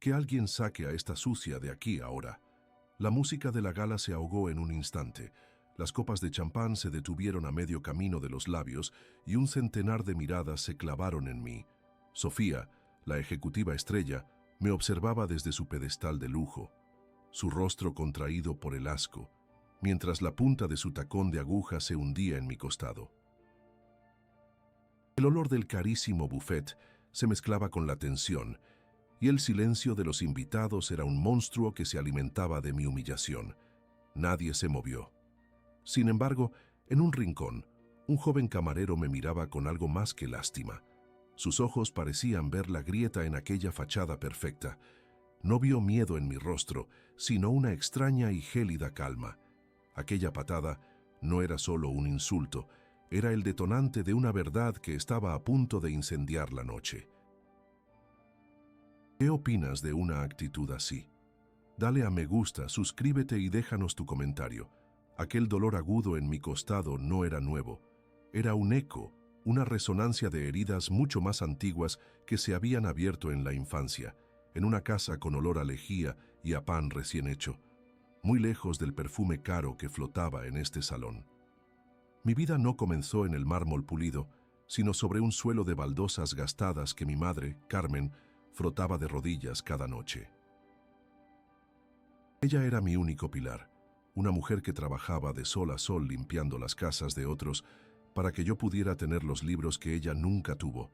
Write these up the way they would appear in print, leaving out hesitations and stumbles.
Que alguien saque a esta sucia de aquí ahora. La música de la gala se ahogó en un instante. Las copas de champán se detuvieron a medio camino de los labios y un centenar de miradas se clavaron en mí. Sofía, la ejecutiva estrella, me observaba desde su pedestal de lujo, su rostro contraído por el asco, mientras la punta de su tacón de aguja se hundía en mi costado. El olor del carísimo buffet se mezclaba con la tensión, y el silencio de los invitados era un monstruo que se alimentaba de mi humillación. Nadie se movió. Sin embargo, en un rincón, un joven camarero me miraba con algo más que lástima. Sus ojos parecían ver la grieta en aquella fachada perfecta. No vio miedo en mi rostro, sino una extraña y gélida calma. Aquella patada no era solo un insulto, era el detonante de una verdad que estaba a punto de incendiar la noche. ¿Qué opinas de una actitud así? Dale a me gusta, suscríbete y déjanos tu comentario. Aquel dolor agudo en mi costado no era nuevo. Era un eco, una resonancia de heridas mucho más antiguas que se habían abierto en la infancia, en una casa con olor a lejía y a pan recién hecho, muy lejos del perfume caro que flotaba en este salón. Mi vida no comenzó en el mármol pulido, sino sobre un suelo de baldosas gastadas que mi madre, Carmen, frotaba de rodillas cada noche. Ella era mi único pilar, una mujer que trabajaba de sol a sol limpiando las casas de otros para que yo pudiera tener los libros que ella nunca tuvo.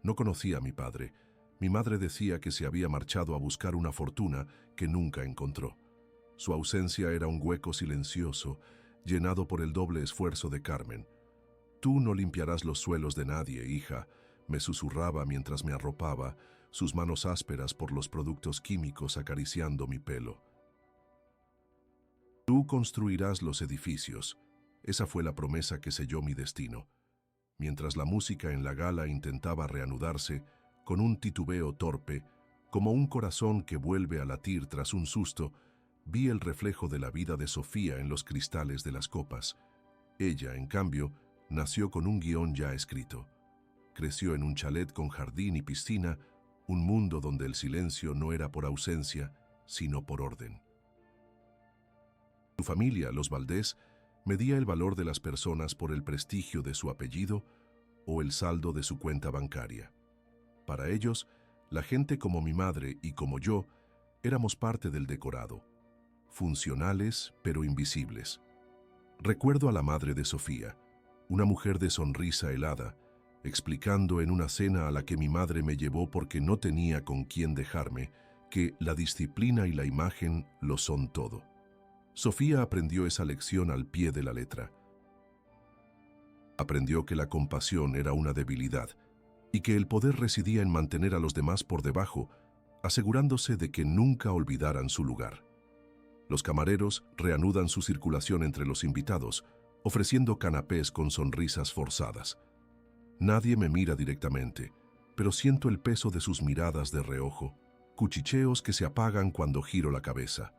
No conocía a mi padre. Mi madre decía que se había marchado a buscar una fortuna que nunca encontró. Su ausencia era un hueco silencioso, llenado por el doble esfuerzo de Carmen. «Tú no limpiarás los suelos de nadie, hija», me susurraba mientras me arropaba, sus manos ásperas por los productos químicos acariciando mi pelo. «Tú construirás los edificios». Esa fue la promesa que selló mi destino. Mientras la música en la gala intentaba reanudarse, con un titubeo torpe, como un corazón que vuelve a latir tras un susto, vi el reflejo de la vida de Sofía en los cristales de las copas. Ella, en cambio, nació con un guión ya escrito. Creció en un chalet con jardín y piscina, un mundo donde el silencio no era por ausencia, sino por orden. Su familia, los Valdés, medía el valor de las personas por el prestigio de su apellido o el saldo de su cuenta bancaria. Para ellos, la gente como mi madre y como yo éramos parte del decorado, funcionales pero invisibles. Recuerdo a la madre de Sofía, una mujer de sonrisa helada, explicando en una cena a la que mi madre me llevó porque no tenía con quién dejarme, que la disciplina y la imagen lo son todo. Sofía aprendió esa lección al pie de la letra. Aprendió que la compasión era una debilidad y que el poder residía en mantener a los demás por debajo, asegurándose de que nunca olvidaran su lugar. Los camareros reanudan su circulación entre los invitados, ofreciendo canapés con sonrisas forzadas. Nadie me mira directamente, pero siento el peso de sus miradas de reojo, cuchicheos que se apagan cuando giro la cabeza.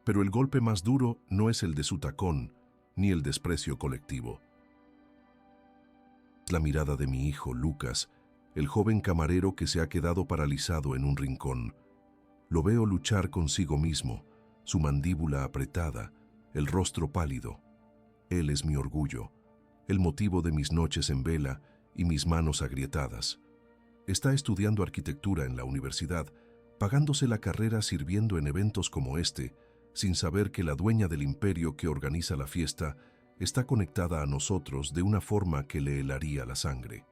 Pero el golpe más duro no es el de su tacón, ni el desprecio colectivo. Es la mirada de mi hijo, Lucas, el joven camarero que se ha quedado paralizado en un rincón. Lo veo luchar consigo mismo, su mandíbula apretada, el rostro pálido. Él es mi orgullo, el motivo de mis noches en vela y mis manos agrietadas. Está estudiando arquitectura en la universidad, pagándose la carrera sirviendo en eventos como este, sin saber que la dueña del imperio que organiza la fiesta está conectada a nosotros de una forma que le helaría la sangre.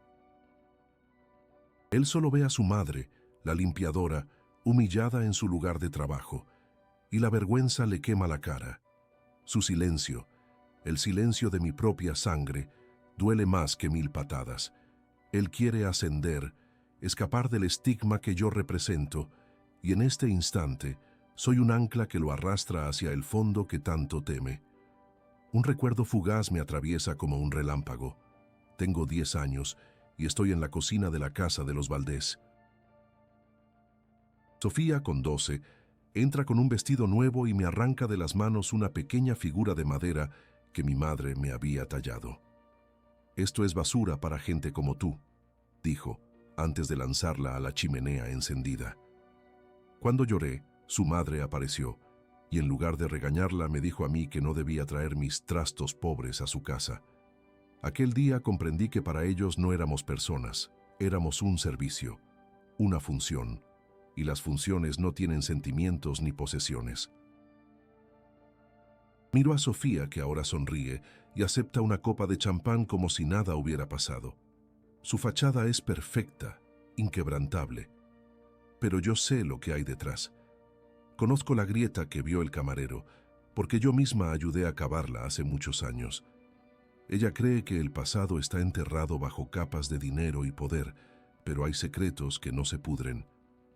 Él solo ve a su madre, la limpiadora, humillada en su lugar de trabajo, y la vergüenza le quema la cara. Su silencio, el silencio de mi propia sangre, duele más que 1000 patadas. Él quiere ascender, escapar del estigma que yo represento, y en este instante soy un ancla que lo arrastra hacia el fondo que tanto teme. Un recuerdo fugaz me atraviesa como un relámpago. Tengo 10 años y estoy en la cocina de la casa de los Valdés. Sofía, con 12, entra con un vestido nuevo y me arranca de las manos una pequeña figura de madera que mi madre me había tallado. «Esto es basura para gente como tú», dijo, antes de lanzarla a la chimenea encendida. Cuando lloré, su madre apareció, y en lugar de regañarla me dijo a mí que no debía traer mis trastos pobres a su casa. Aquel día comprendí que para ellos no éramos personas, éramos un servicio, una función, y las funciones no tienen sentimientos ni posesiones. Miro a Sofía, que ahora sonríe y acepta una copa de champán como si nada hubiera pasado. Su fachada es perfecta, inquebrantable, pero yo sé lo que hay detrás. Conozco la grieta que vio el camarero, porque yo misma ayudé a cavarla hace muchos años. Ella cree que el pasado está enterrado bajo capas de dinero y poder, pero hay secretos que no se pudren,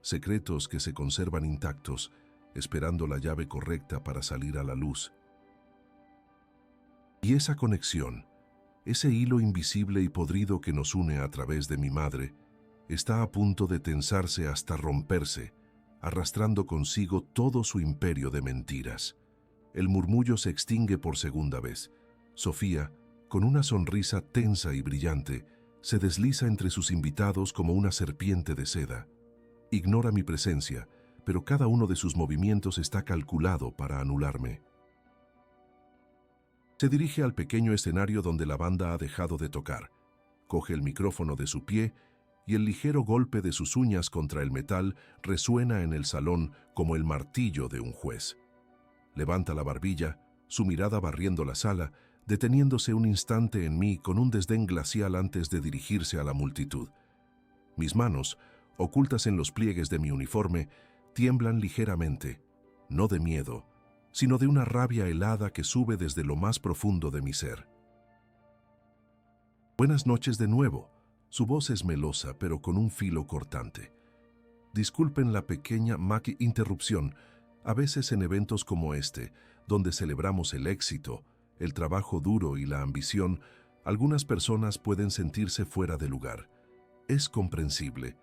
secretos que se conservan intactos, esperando la llave correcta para salir a la luz. Y esa conexión, ese hilo invisible y podrido que nos une a través de mi madre, está a punto de tensarse hasta romperse, arrastrando consigo todo su imperio de mentiras. El murmullo se extingue por segunda vez. Sofía, con una sonrisa tensa y brillante, se desliza entre sus invitados como una serpiente de seda. Ignora mi presencia, pero cada uno de sus movimientos está calculado para anularme. Se dirige al pequeño escenario donde la banda ha dejado de tocar. Coge el micrófono de su pie y el ligero golpe de sus uñas contra el metal resuena en el salón como el martillo de un juez. Levanta la barbilla, su mirada barriendo la sala, deteniéndose un instante en mí con un desdén glacial antes de dirigirse a la multitud. Mis manos, ocultas en los pliegues de mi uniforme, tiemblan ligeramente, no de miedo, sino de una rabia helada que sube desde lo más profundo de mi ser. Buenas noches de nuevo. Su voz es melosa, pero con un filo cortante. Disculpen la pequeña interrupción. A veces en eventos como este, donde celebramos el éxito, el trabajo duro y la ambición, algunas personas pueden sentirse fuera de lugar. Es comprensible.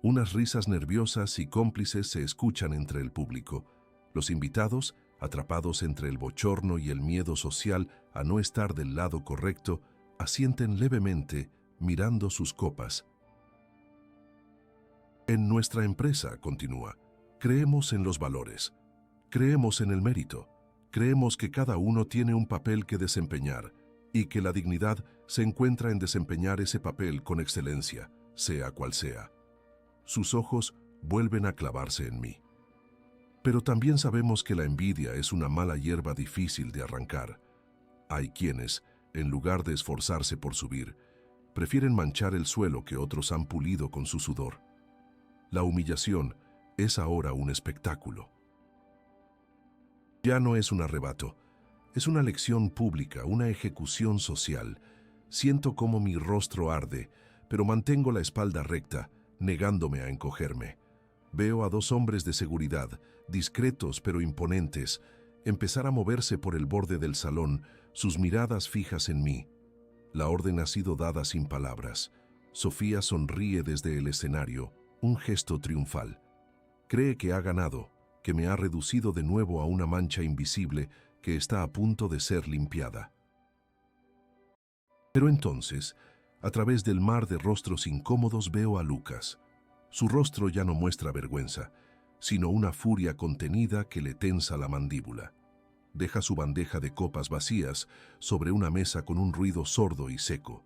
Unas risas nerviosas y cómplices se escuchan entre el público. Los invitados, atrapados entre el bochorno y el miedo social a no estar del lado correcto, asienten levemente, mirando sus copas. En nuestra empresa, continúa, creemos en los valores, creemos en el mérito, creemos que cada uno tiene un papel que desempeñar y que la dignidad se encuentra en desempeñar ese papel con excelencia, sea cual sea. Sus ojos vuelven a clavarse en mí. Pero también sabemos que la envidia es una mala hierba difícil de arrancar. Hay quienes, en lugar de esforzarse por subir, prefieren manchar el suelo que otros han pulido con su sudor. La humillación es ahora un espectáculo. Ya no es un arrebato, es una lección pública, una ejecución social. Siento cómo mi rostro arde, pero mantengo la espalda recta, negándome a encogerme. Veo a dos hombres de seguridad, discretos pero imponentes, empezar a moverse por el borde del salón, sus miradas fijas en mí. La orden ha sido dada sin palabras. Sofía sonríe desde el escenario, un gesto triunfal. Cree que ha ganado, que me ha reducido de nuevo a una mancha invisible que está a punto de ser limpiada. Pero entonces, a través del mar de rostros incómodos veo a Lucas. Su rostro ya no muestra vergüenza, sino una furia contenida que le tensa la mandíbula. Deja su bandeja de copas vacías sobre una mesa con un ruido sordo y seco.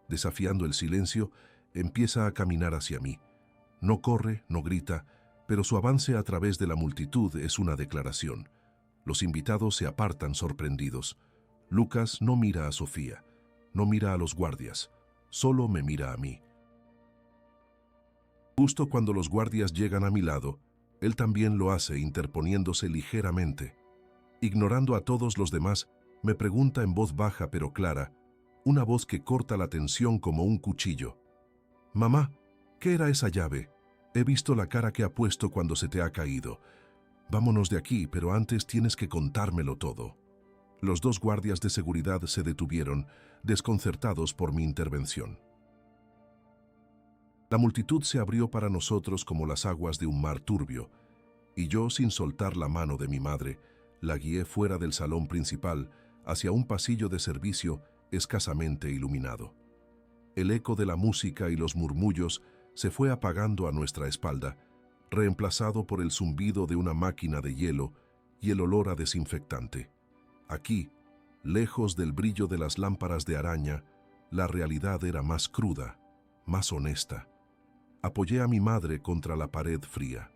Desafiando el silencio, empieza a caminar hacia mí. No corre, no grita, pero su avance a través de la multitud es una declaración. Los invitados se apartan sorprendidos. Lucas no mira a Sofía, no mira a los guardias, solo me mira a mí. Justo cuando los guardias llegan a mi lado, él también lo hace interponiéndose ligeramente. Ignorando a todos los demás, me pregunta en voz baja pero clara, una voz que corta la tensión como un cuchillo. «Mamá, ¿qué era esa llave? He visto la cara que ha puesto cuando se te ha caído. Vámonos de aquí, pero antes tienes que contármelo todo». Los dos guardias de seguridad se detuvieron, desconcertados por mi intervención. La multitud se abrió para nosotros como las aguas de un mar turbio, y yo, sin soltar la mano de mi madre, la guié fuera del salón principal hacia un pasillo de servicio escasamente iluminado. El eco de la música y los murmullos se fue apagando a nuestra espalda, reemplazado por el zumbido de una máquina de hielo y el olor a desinfectante. Aquí, lejos del brillo de las lámparas de araña, la realidad era más cruda, más honesta. Apoyé a mi madre contra la pared fría.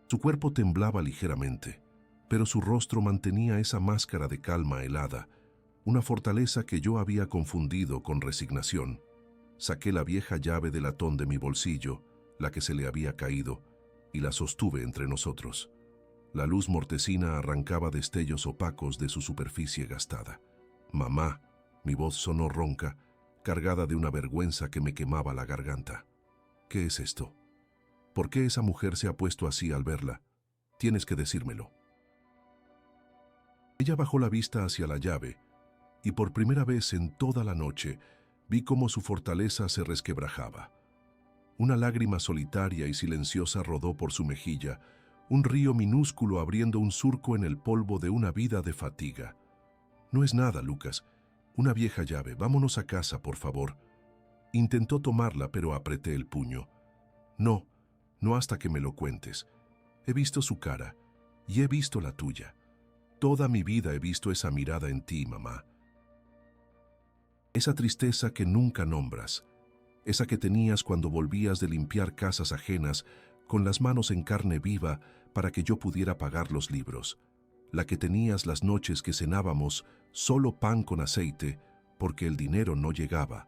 Su cuerpo temblaba ligeramente, pero su rostro mantenía esa máscara de calma helada, una fortaleza que yo había confundido con resignación. Saqué la vieja llave de latón de mi bolsillo, la que se le había caído, y la sostuve entre nosotros. La luz mortecina arrancaba destellos opacos de su superficie gastada. «Mamá», mi voz sonó ronca, cargada de una vergüenza que me quemaba la garganta. «¿Qué es esto? ¿Por qué esa mujer se ha puesto así al verla? Tienes que decírmelo». Ella bajó la vista hacia la llave, y por primera vez en toda la noche vi cómo su fortaleza se resquebrajaba. Una lágrima solitaria y silenciosa rodó por su mejilla, un río minúsculo abriendo un surco en el polvo de una vida de fatiga. «No es nada, Lucas. Una vieja llave. Vámonos a casa, por favor». Intentó tomarla, pero apreté el puño. «No, no hasta que me lo cuentes. He visto su cara y he visto la tuya. Toda mi vida he visto esa mirada en ti, mamá. Esa tristeza que nunca nombras, esa que tenías cuando volvías de limpiar casas ajenas con las manos en carne viva para que yo pudiera pagar los libros, la que tenías las noches que cenábamos solo pan con aceite porque el dinero no llegaba.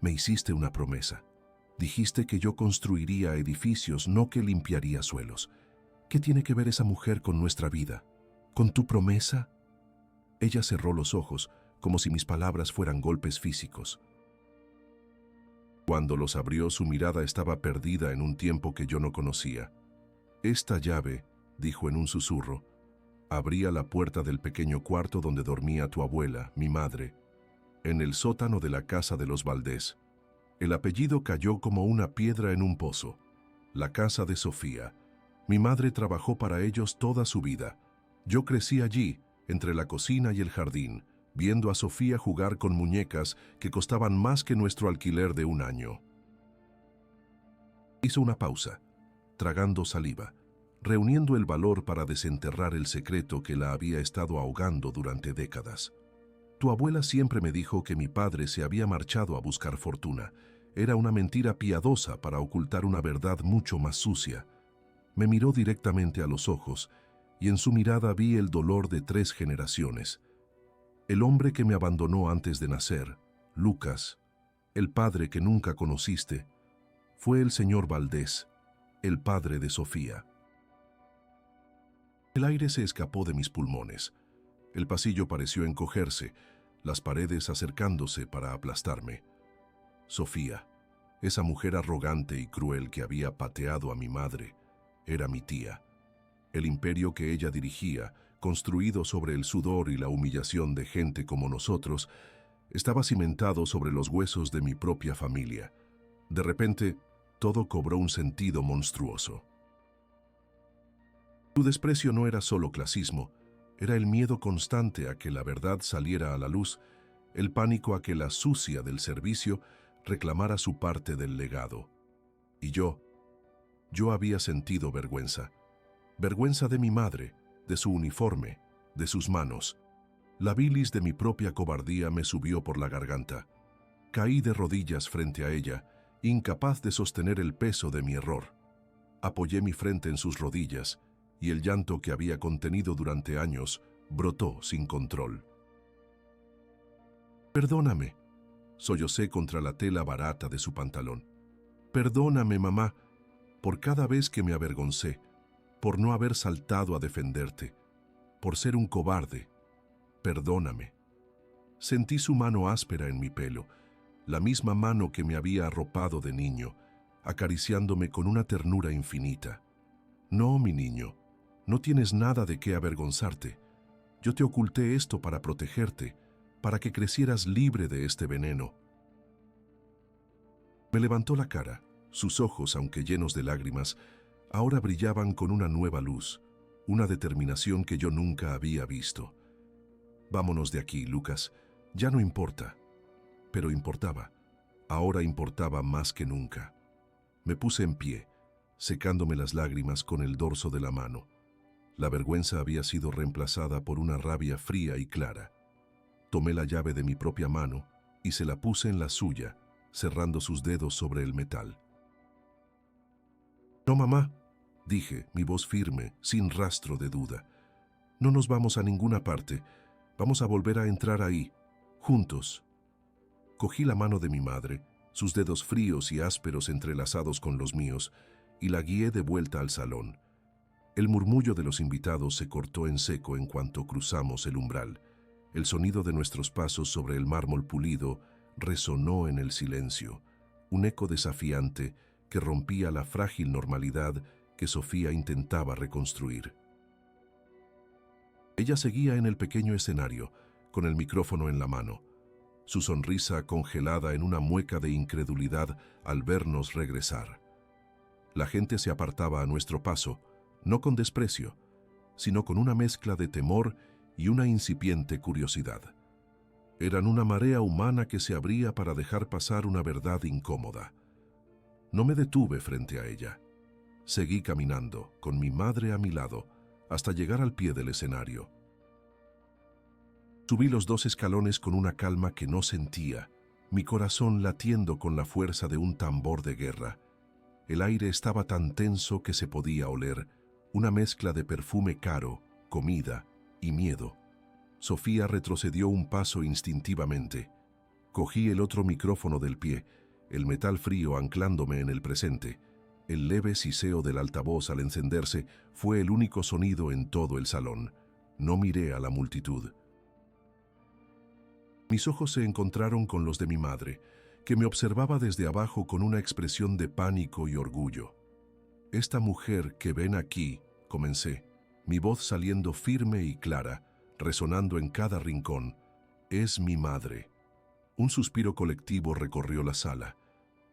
Me hiciste una promesa. Dijiste que yo construiría edificios, no que limpiaría suelos. ¿Qué tiene que ver esa mujer con nuestra vida? ¿Con tu promesa?» Ella cerró los ojos, como si mis palabras fueran golpes físicos. Cuando los abrió, su mirada estaba perdida en un tiempo que yo no conocía. «Esta llave», dijo en un susurro, «abría la puerta del pequeño cuarto donde dormía tu abuela, mi madre, en el sótano de la casa de los Valdés». El apellido cayó como una piedra en un pozo. La casa de Sofía. Mi madre trabajó para ellos toda su vida. Yo crecí allí, entre la cocina y el jardín, viendo a Sofía jugar con muñecas que costaban más que nuestro alquiler de un año. Hizo una pausa, tragando saliva, reuniendo el valor para desenterrar el secreto que la había estado ahogando durante décadas. «Tu abuela siempre me dijo que mi padre se había marchado a buscar fortuna. Era una mentira piadosa para ocultar una verdad mucho más sucia». Me miró directamente a los ojos, y en su mirada vi el dolor de 3 generaciones. El hombre que me abandonó antes de nacer, Lucas, el padre que nunca conociste, fue el señor Valdés, el padre de Sofía. El aire se escapó de mis pulmones. El pasillo pareció encogerse, las paredes acercándose para aplastarme. Sofía, esa mujer arrogante y cruel que había pateado a mi madre, era mi tía. El imperio que ella dirigía, construido sobre el sudor y la humillación de gente como nosotros, estaba cimentado sobre los huesos de mi propia familia. De repente, todo cobró un sentido monstruoso. Su desprecio no era solo clasismo, era el miedo constante a que la verdad saliera a la luz, el pánico a que la sucia del servicio reclamara su parte del legado. Y yo había sentido vergüenza. Vergüenza de mi madre, de su uniforme, de sus manos. La bilis de mi propia cobardía me subió por la garganta. Caí de rodillas frente a ella, incapaz de sostener el peso de mi error. Apoyé mi frente en sus rodillas, y el llanto que había contenido durante años brotó sin control. «Perdóname», sollocé contra la tela barata de su pantalón. «Perdóname, mamá, por cada vez que me avergoncé, por no haber saltado a defenderte, por ser un cobarde. Perdóname». Sentí su mano áspera en mi pelo, la misma mano que me había arropado de niño, acariciándome con una ternura infinita. «No, mi niño, no tienes nada de qué avergonzarte. Yo te oculté esto para protegerte, para que crecieras libre de este veneno». Me levantó la cara. Sus ojos, aunque llenos de lágrimas, ahora brillaban con una nueva luz, una determinación que yo nunca había visto. «Vámonos de aquí, Lucas. Ya no importa». Pero importaba. Ahora importaba más que nunca. Me puse en pie. secándome las lágrimas con el dorso de la mano. La vergüenza había sido reemplazada por una rabia fría y clara. Tomé la llave de mi propia mano y se la puse en la suya, cerrando sus dedos sobre el metal. «No, mamá», dije, mi voz firme, sin rastro de duda. «No nos vamos a ninguna parte. Vamos a volver a entrar ahí, juntos». Cogí la mano de mi madre, sus dedos fríos y ásperos entrelazados con los míos, y la guié de vuelta al salón. El murmullo de los invitados se cortó en seco en cuanto cruzamos el umbral. El sonido de nuestros pasos sobre el mármol pulido resonó en el silencio, un eco desafiante que rompía la frágil normalidad que Sofía intentaba reconstruir. Ella seguía en el pequeño escenario, con el micrófono en la mano, su sonrisa congelada en una mueca de incredulidad al vernos regresar. La gente se apartaba a nuestro paso, no con desprecio, sino con una mezcla de temor y una incipiente curiosidad. Eran una marea humana que se abría para dejar pasar una verdad incómoda. No me detuve frente a ella. Seguí caminando, con mi madre a mi lado, hasta llegar al pie del escenario. Subí los 2 escalones con una calma que no sentía, mi corazón latiendo con la fuerza de un tambor de guerra. El aire estaba tan tenso que se podía oler, una mezcla de perfume caro, comida y miedo. Sofía retrocedió un paso instintivamente. Cogí el otro micrófono del pie, el metal frío anclándome en el presente. El leve siseo del altavoz al encenderse fue el único sonido en todo el salón. No miré a la multitud. Mis ojos se encontraron con los de mi madre, que me observaba desde abajo con una expresión de pánico y orgullo. «Esta mujer que ven aquí», comencé, mi voz saliendo firme y clara, resonando en cada rincón, «es mi madre». Un suspiro colectivo recorrió la sala.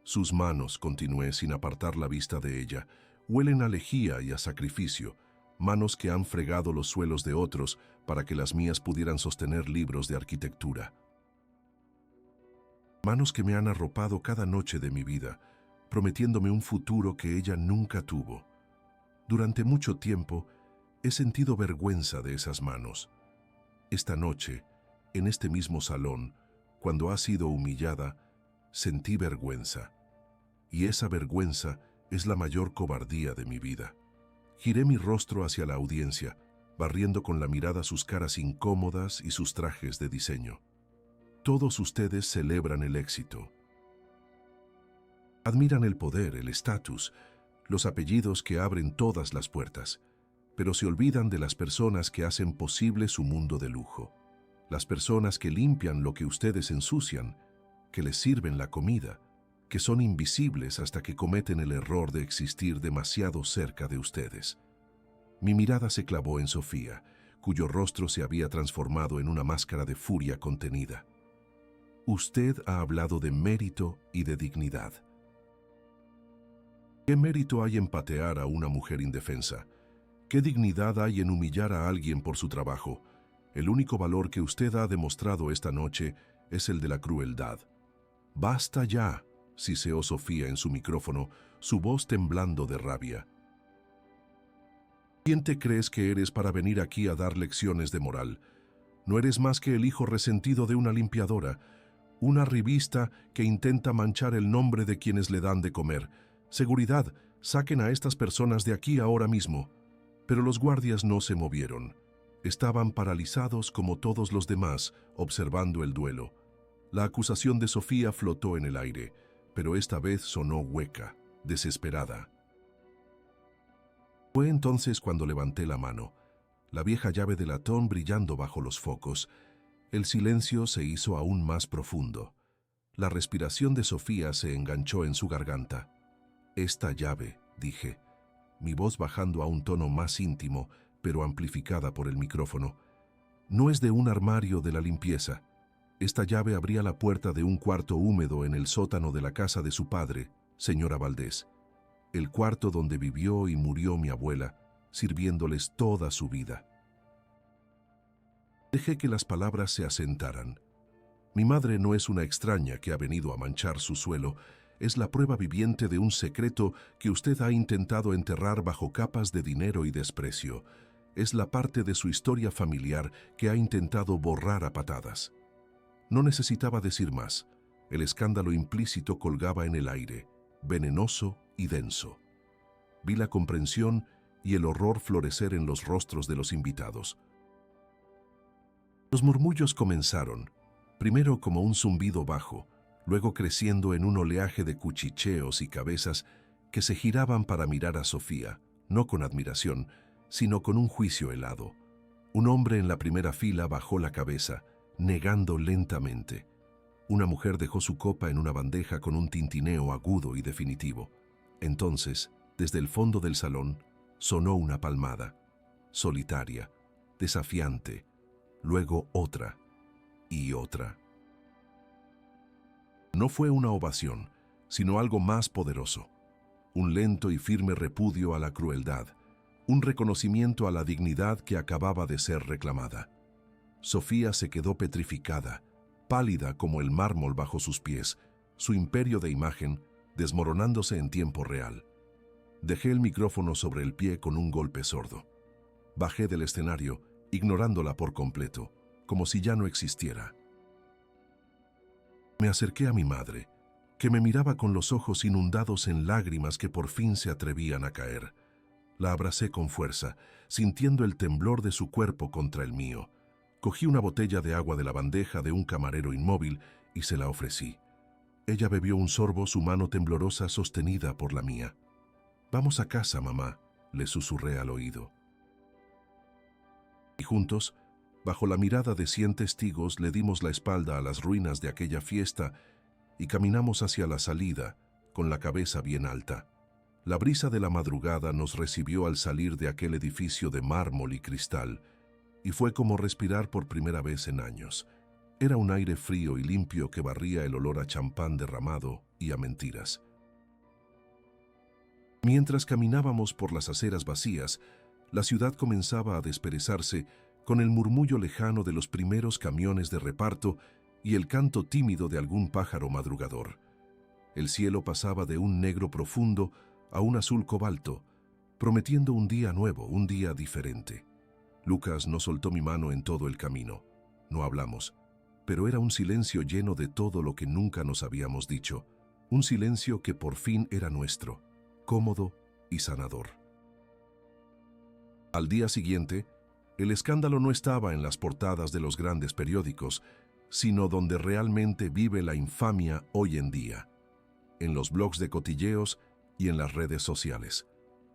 Sus manos, continué sin apartar la vista de ella, huelen a lejía y a sacrificio, manos que han fregado los suelos de otros para que las mías pudieran sostener libros de arquitectura. Manos que me han arropado cada noche de mi vida, prometiéndome un futuro que ella nunca tuvo. Durante mucho tiempo he sentido vergüenza de esas manos. Esta noche, en este mismo salón, cuando ha sido humillada, sentí vergüenza. Y esa vergüenza es la mayor cobardía de mi vida. Giré mi rostro hacia la audiencia, barriendo con la mirada sus caras incómodas y sus trajes de diseño. Todos ustedes celebran el éxito. Admiran el poder, el estatus, los apellidos que abren todas las puertas, pero se olvidan de las personas que hacen posible su mundo de lujo, las personas que limpian lo que ustedes ensucian, que les sirven la comida, que son invisibles hasta que cometen el error de existir demasiado cerca de ustedes. Mi mirada se clavó en Sofía, cuyo rostro se había transformado en una máscara de furia contenida. Usted ha hablado de mérito y de dignidad. ¿Qué mérito hay en patear a una mujer indefensa? ¿Qué dignidad hay en humillar a alguien por su trabajo? El único valor que usted ha demostrado esta noche es el de la crueldad. «Basta ya», siseó Sofía en su micrófono, su voz temblando de rabia. ¿Quién te crees que eres para venir aquí a dar lecciones de moral? No eres más que el hijo resentido de una limpiadora, una revista que intenta manchar el nombre de quienes le dan de comer. Seguridad, saquen a estas personas de aquí ahora mismo. Pero los guardias no se movieron. Estaban paralizados como todos los demás, observando el duelo. La acusación de Sofía flotó en el aire, pero esta vez sonó hueca, desesperada. Fue entonces cuando levanté la mano, la vieja llave de latón brillando bajo los focos. El silencio se hizo aún más profundo. La respiración de Sofía se enganchó en su garganta. «Esta llave», dije, mi voz bajando a un tono más íntimo, pero amplificada por el micrófono, «no es de un armario de la limpieza. Esta llave abría la puerta de un cuarto húmedo en el sótano de la casa de su padre, señora Valdés, el cuarto donde vivió y murió mi abuela, sirviéndoles toda su vida». Dejé que las palabras se asentaran. Mi madre no es una extraña que ha venido a manchar su suelo, es la prueba viviente de un secreto que usted ha intentado enterrar bajo capas de dinero y desprecio. Es la parte de su historia familiar que ha intentado borrar a patadas. No necesitaba decir más. El escándalo implícito colgaba en el aire, venenoso y denso. Vi la comprensión y el horror florecer en los rostros de los invitados. Los murmullos comenzaron, primero como un zumbido bajo, luego creciendo en un oleaje de cuchicheos y cabezas que se giraban para mirar a Sofía, no con admiración, sino con un juicio helado. Un hombre en la primera fila bajó la cabeza, negando lentamente. Una mujer dejó su copa en una bandeja con un tintineo agudo y definitivo. Entonces, desde el fondo del salón, sonó una palmada, solitaria, desafiante, luego otra y otra. No fue una ovación, sino algo más poderoso. Un lento y firme repudio a la crueldad, un reconocimiento a la dignidad que acababa de ser reclamada. Sofía se quedó petrificada, pálida como el mármol bajo sus pies, su imperio de imagen desmoronándose en tiempo real. Dejé el micrófono sobre el pie con un golpe sordo. Bajé del escenario, ignorándola por completo, como si ya no existiera. Me acerqué a mi madre, que me miraba con los ojos inundados en lágrimas que por fin se atrevían a caer. La abracé con fuerza, sintiendo el temblor de su cuerpo contra el mío. Cogí una botella de agua de la bandeja de un camarero inmóvil y se la ofrecí. Ella bebió un sorbo, su mano temblorosa sostenida por la mía. «Vamos a casa, mamá», le susurré al oído. Y juntos, bajo la mirada de 100 testigos, le dimos la espalda a las ruinas de aquella fiesta y caminamos hacia la salida, con la cabeza bien alta. La brisa de la madrugada nos recibió al salir de aquel edificio de mármol y cristal, y fue como respirar por primera vez en años. Era un aire frío y limpio que barría el olor a champán derramado y a mentiras. Mientras caminábamos por las aceras vacías, la ciudad comenzaba a desperezarse con el murmullo lejano de los primeros camiones de reparto y el canto tímido de algún pájaro madrugador. El cielo pasaba de un negro profundo a un azul cobalto, prometiendo un día nuevo, un día diferente. Lucas no soltó mi mano en todo el camino. No hablamos, pero era un silencio lleno de todo lo que nunca nos habíamos dicho, un silencio que por fin era nuestro, cómodo y sanador. Al día siguiente, el escándalo no estaba en las portadas de los grandes periódicos, sino donde realmente vive la infamia hoy en día, en los blogs de cotilleos y en las redes sociales.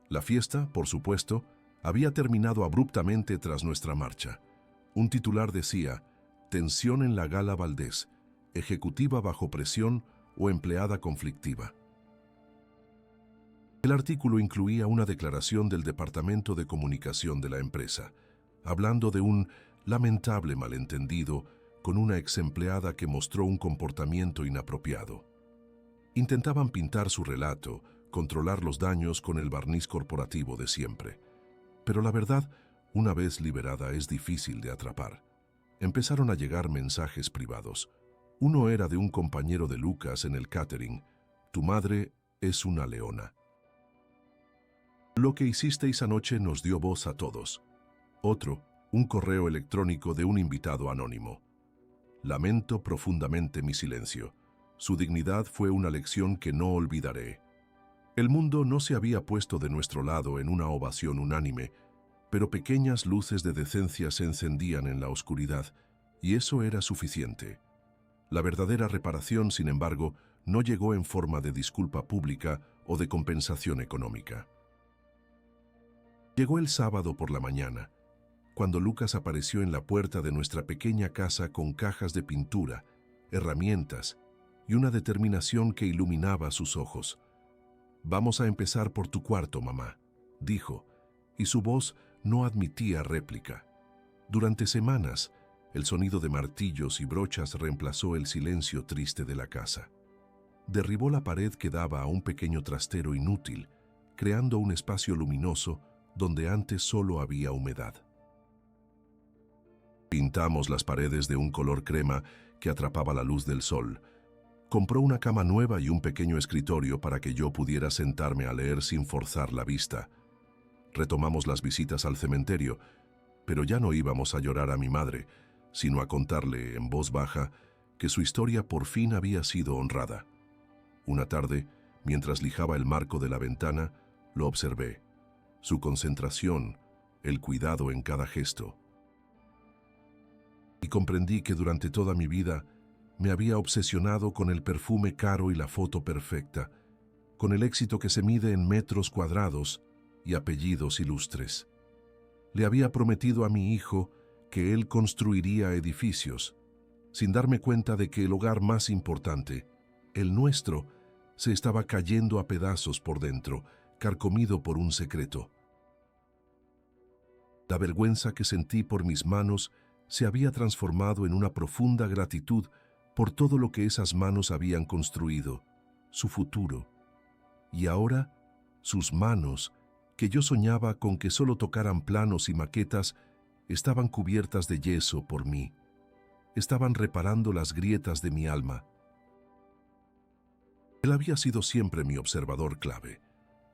La fiesta, por supuesto, había terminado abruptamente tras nuestra marcha. Un titular decía: «Tensión en la Gala Valdés, ejecutiva bajo presión o empleada conflictiva». El artículo incluía una declaración del Departamento de Comunicación de la empresa, hablando de un lamentable malentendido con una exempleada que mostró un comportamiento inapropiado. Intentaban pintar su relato, controlar los daños con el barniz corporativo de siempre. Pero la verdad, una vez liberada, es difícil de atrapar. Empezaron a llegar mensajes privados. Uno era de un compañero de Lucas en el catering: «Tu madre es una leona. Lo que hicisteis anoche nos dio voz a todos». Otro, un correo electrónico de un invitado anónimo: «Lamento profundamente mi silencio. Su dignidad fue una lección que no olvidaré». El mundo no se había puesto de nuestro lado en una ovación unánime, pero pequeñas luces de decencia se encendían en la oscuridad, y eso era suficiente. La verdadera reparación, sin embargo, no llegó en forma de disculpa pública o de compensación económica. Llegó el sábado por la mañana, cuando Lucas apareció en la puerta de nuestra pequeña casa con cajas de pintura, herramientas y una determinación que iluminaba sus ojos. «Vamos a empezar por tu cuarto, mamá», dijo, y su voz no admitía réplica. Durante semanas, el sonido de martillos y brochas reemplazó el silencio triste de la casa. Derribó la pared que daba a un pequeño trastero inútil, creando un espacio luminoso donde antes solo había humedad. Pintamos las paredes de un color crema que atrapaba la luz del sol, Compró una cama nueva y un pequeño escritorio para que yo pudiera sentarme a leer sin forzar la vista. Retomamos las visitas al cementerio, pero ya no íbamos a llorar a mi madre, sino a contarle en voz baja que su historia por fin había sido honrada. Una tarde, mientras lijaba el marco de la ventana, lo observé. Su concentración, el cuidado en cada gesto. Y comprendí que durante toda mi vida me había obsesionado con el perfume caro y la foto perfecta, con el éxito que se mide en metros cuadrados y apellidos ilustres. Le había prometido a mi hijo que él construiría edificios, sin darme cuenta de que el hogar más importante, el nuestro, se estaba cayendo a pedazos por dentro, carcomido por un secreto. La vergüenza que sentí por mis manos se había transformado en una profunda gratitud por todo lo que esas manos habían construido, su futuro. Y ahora, sus manos, que yo soñaba con que solo tocaran planos y maquetas, estaban cubiertas de yeso por mí. Estaban reparando las grietas de mi alma. Él había sido siempre mi observador clave,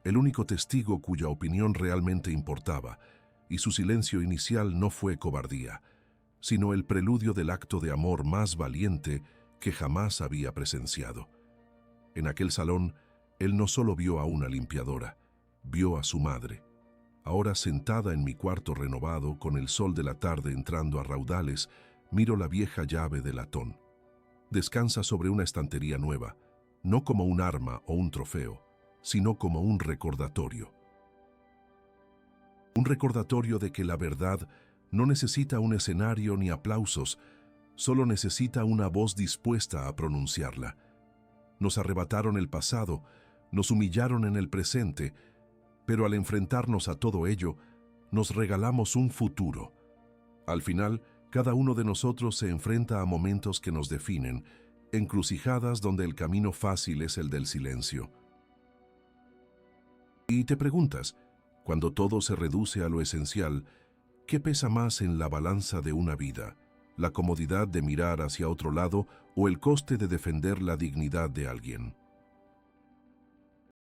el único testigo cuya opinión realmente importaba, y su silencio inicial no fue cobardía, sino el preludio del acto de amor más valiente que jamás había presenciado. En aquel salón, él no solo vio a una limpiadora, vio a su madre. Ahora sentada en mi cuarto renovado, con el sol de la tarde entrando a raudales, miro la vieja llave de latón. Descansa sobre una estantería nueva, no como un arma o un trofeo, sino como un recordatorio. Un recordatorio de que la verdad no necesita un escenario ni aplausos, solo necesita una voz dispuesta a pronunciarla. Nos arrebataron el pasado, nos humillaron en el presente, pero al enfrentarnos a todo ello, nos regalamos un futuro. Al final, cada uno de nosotros se enfrenta a momentos que nos definen, encrucijadas donde el camino fácil es el del silencio. Y te preguntas, cuando todo se reduce a lo esencial, ¿qué pesa más en la balanza de una vida? ¿La comodidad de mirar hacia otro lado o el coste de defender la dignidad de alguien?